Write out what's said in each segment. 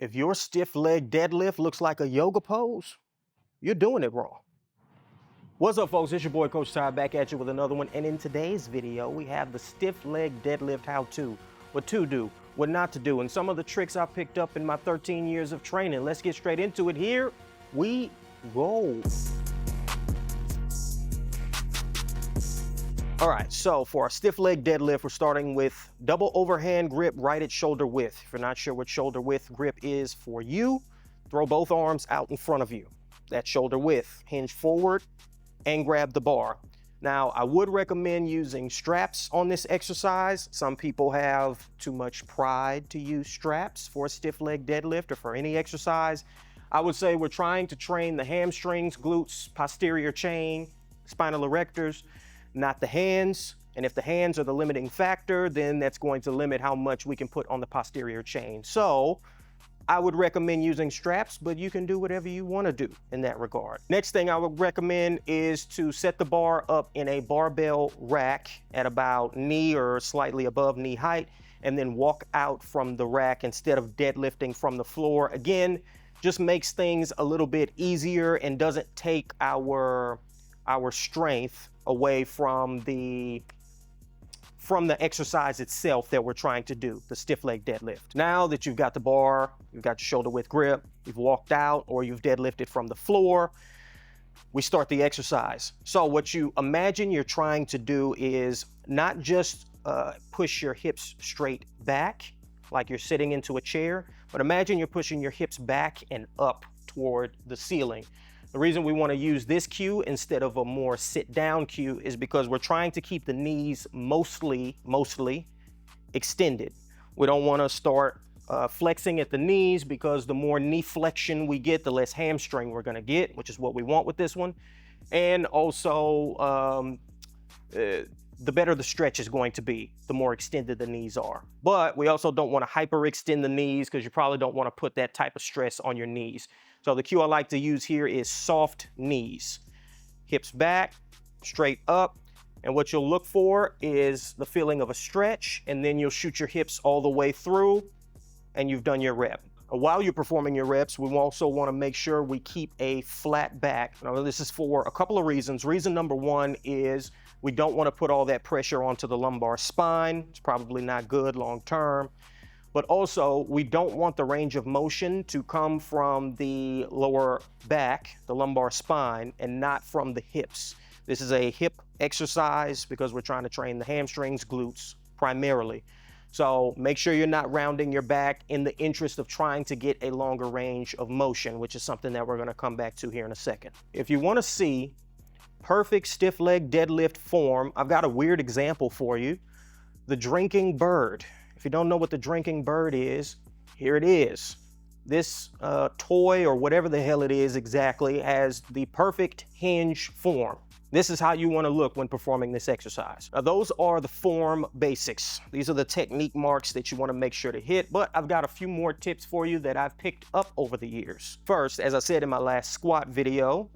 If your stiff leg deadlift looks like a yoga pose, you're doing it wrong. What's up, folks? It's your boy Coach Ty back at you with another one. And in today's video, we have the stiff leg deadlift how-to. What to do, what not to do, and some of the tricks I picked up in my 13 years of training. Let's get straight into it. Here we go. All right, so for our stiff leg deadlift, we're starting with double overhand grip right at shoulder width. If you're not sure what shoulder width grip is for you, throw both arms out in front of you. That's shoulder width. Hinge forward and grab the bar. Now, I would recommend using straps on this exercise. Some people have too much pride to use straps for a stiff leg deadlift or for any exercise. I would say we're trying to train the hamstrings, glutes, posterior chain, spinal erectors, not the hands. And if the hands are the limiting factor, then that's going to limit how much we can put on the posterior chain. So I would recommend using straps, but you can do whatever you want to do in that regard. Next thing I would recommend is to set the bar up in a barbell rack at about knee or slightly above knee height, and then walk out from the rack instead of deadlifting from the floor. Again, just makes things a little bit easier and doesn't take our strength away from the exercise itself that we're trying to do, the stiff leg deadlift. Now that you've got the bar, you've got your shoulder width grip, you've walked out or you've deadlifted from the floor, we start the exercise. So what you imagine you're trying to do is not just push your hips straight back like you're sitting into a chair, but imagine you're pushing your hips back and up toward the ceiling. The reason we want to use this cue instead of a more sit-down cue is because we're trying to keep the knees mostly extended. We don't want to start flexing at the knees, because the more knee flexion we get, the less hamstring we're going to get, which is what we want with this one. And also, the better the stretch is going to be, the more extended the knees are. But we also don't want to hyperextend the knees, because you probably don't want to put that type of stress on your knees. So the cue I like to use here is soft knees. Hips back, straight up. And what you'll look for is the feeling of a stretch, and then you'll shoot your hips all the way through, and you've done your rep. While you're performing your reps, we also want to make sure we keep a flat back. Now, this is for a couple of reasons. Reason number one is we don't want to put all that pressure onto the lumbar spine. It's probably not good long term. But also, we don't want the range of motion to come from the lower back, the lumbar spine, and not from the hips. This is a hip exercise because we're trying to train the hamstrings, glutes primarily. So make sure you're not rounding your back in the interest of trying to get a longer range of motion, which is something that we're going to come back to here in a second. If you want to see perfect stiff leg deadlift form, I've got a weird example for you. The drinking bird. If you don't know what the drinking bird is, here it is. This toy, or whatever the hell it is exactly, has the perfect hinge form. This is how you want to look when performing this exercise. Now, those are the form basics. These are the technique marks that you want to make sure to hit, but I've got a few more tips for you that I've picked up over the years. First, as I said in my last squat video,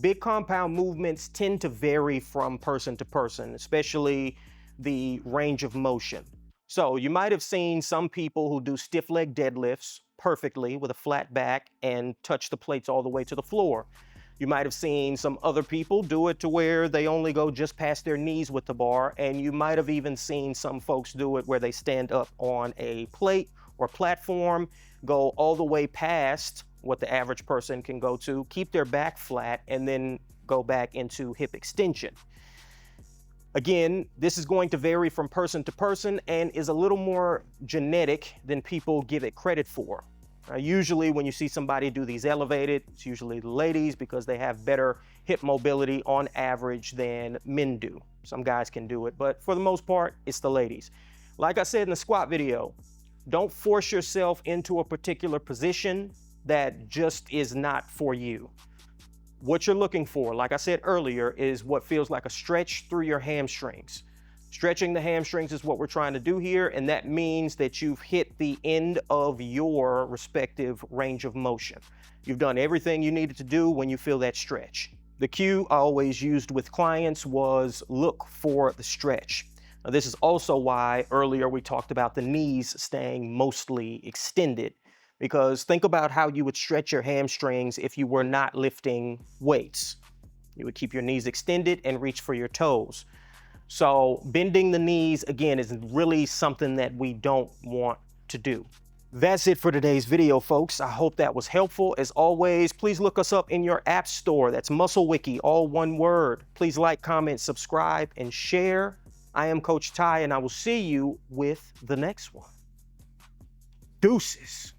big compound movements tend to vary from person to person, especially the range of motion. So you might have seen some people who do stiff leg deadlifts perfectly with a flat back and touch the plates all the way to the floor. You might have seen some other people do it to where they only go just past their knees with the bar, and you might have even seen some folks do it where they stand up on a plate or platform, go all the way past what the average person can go to, keep their back flat, and then go back into hip extension. Again, this is going to vary from person to person and is a little more genetic than people give it credit for. Usually when you see somebody do these elevated, it's usually the ladies, because they have better hip mobility on average than men do. Some guys can do it, but for the most part, it's the ladies. Like I said in the squat video, don't force yourself into a particular position that just is not for you. What you're looking for, like I said earlier, is what feels like a stretch through your hamstrings. Stretching the hamstrings is what we're trying to do here, and that means that you've hit the end of your respective range of motion. You've done everything you needed to do when you feel that stretch. The cue I always used with clients was look for the stretch. Now, this is also why earlier we talked about the knees staying mostly extended. Because think about how you would stretch your hamstrings if you were not lifting weights. You would keep your knees extended and reach for your toes. So bending the knees, again, is really something that we don't want to do. That's it for today's video, folks. I hope that was helpful. As always, please look us up in your app store. That's Muscle Wiki, all one word. Please like, comment, subscribe, and share. I am Coach Ty, and I will see you with the next one. Deuces.